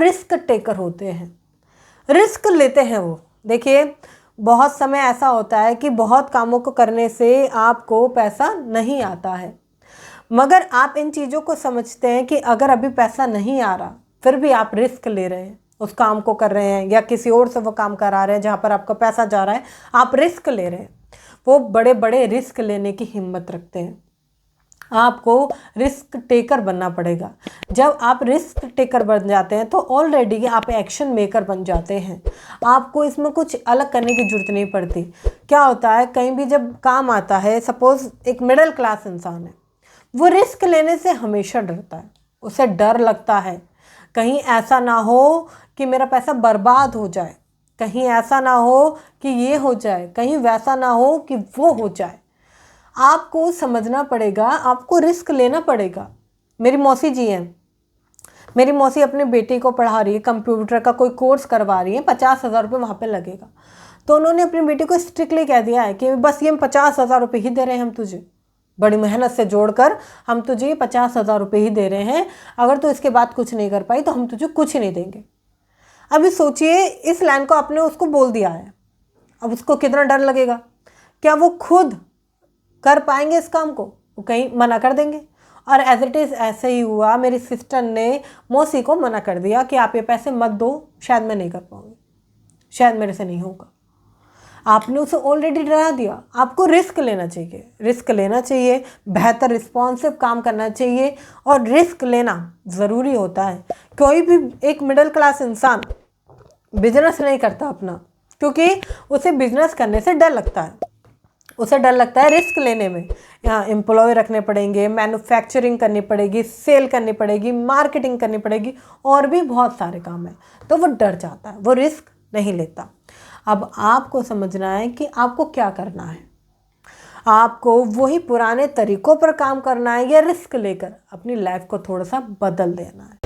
Risk taker होते हैं, risk लेते हैं वो। देखिए बहुत समय ऐसा होता है कि बहुत कामों को करने से आपको पैसा नहीं आता है, मगर आप इन चीज़ों को समझते हैं कि अगर अभी पैसा नहीं आ रहा फिर भी आप रिस्क ले रहे हैं, उस काम को कर रहे हैं या किसी और से वो काम करा रहे हैं जहाँ पर आपका पैसा जा रहा है, आप रिस्क ले रहे हैं। वो बड़े बड़े रिस्क लेने की हिम्मत रखते हैं। आपको रिस्क टेकर बनना पड़ेगा। जब आप रिस्क टेकर बन जाते हैं तो ऑलरेडी आप एक्शन मेकर बन जाते हैं, आपको इसमें कुछ अलग करने की जरूरत नहीं पड़ती। क्या होता है, कहीं भी जब काम आता है, सपोज एक मिडिल क्लास इंसान है, वो रिस्क लेने से हमेशा डरता है। उसे डर लगता है कहीं ऐसा ना हो कि मेरा पैसा बर्बाद हो जाए, कहीं ऐसा ना हो कि ये हो जाए, कहीं वैसा ना हो कि वो हो जाए। आपको समझना पड़ेगा, आपको रिस्क लेना पड़ेगा। मेरी मौसी जी हैं, मेरी मौसी अपने बेटे को पढ़ा रही है, कंप्यूटर का कोई कोर्स करवा रही है, 50,000 रुपये वहाँ पे लगेगा। तो उन्होंने अपनी बेटी को स्ट्रिक्टली कह दिया है कि बस ये 50,000 रुपये ही दे रहे हैं हम तुझे, बड़ी मेहनत से जोड़कर हम तुझे 50,000 रुपये ही दे रहे हैं, अगर तू इसके बाद कुछ नहीं कर पाई तो हम तुझे कुछ नहीं देंगे। अभी सोचिए, इस लाइन को आपने उसको बोल दिया है, अब उसको कितना डर लगेगा। क्या वो खुद कर पाएंगे इस काम को? वो कहीं मना कर देंगे। और एज इट इज़ ऐसे ही हुआ, मेरी सिस्टर ने मौसी को मना कर दिया कि आप ये पैसे मत दो, शायद मैं नहीं कर पाऊँगी, शायद मेरे से नहीं होगा। आपने उसे ऑलरेडी डरा दिया। आपको रिस्क लेना चाहिए, रिस्क लेना चाहिए, बेहतर रिस्पॉन्सिव काम करना चाहिए, और रिस्क लेना ज़रूरी होता है। कोई भी एक मिडिल क्लास इंसान बिजनेस नहीं करता अपना, क्योंकि उसे बिजनेस करने से डर लगता है। उसे डर लगता है रिस्क लेने में, यहाँ एम्प्लॉय रखने पड़ेंगे, मैन्युफैक्चरिंग करनी पड़ेगी, सेल करनी पड़ेगी, मार्केटिंग करनी पड़ेगी, और भी बहुत सारे काम हैं। तो वो डर जाता है, वो रिस्क नहीं लेता। अब आपको समझना है कि आपको क्या करना है। आपको वही पुराने तरीकों पर काम करना है या रिस्क लेकर अपनी लाइफ को थोड़ा सा बदल देना है।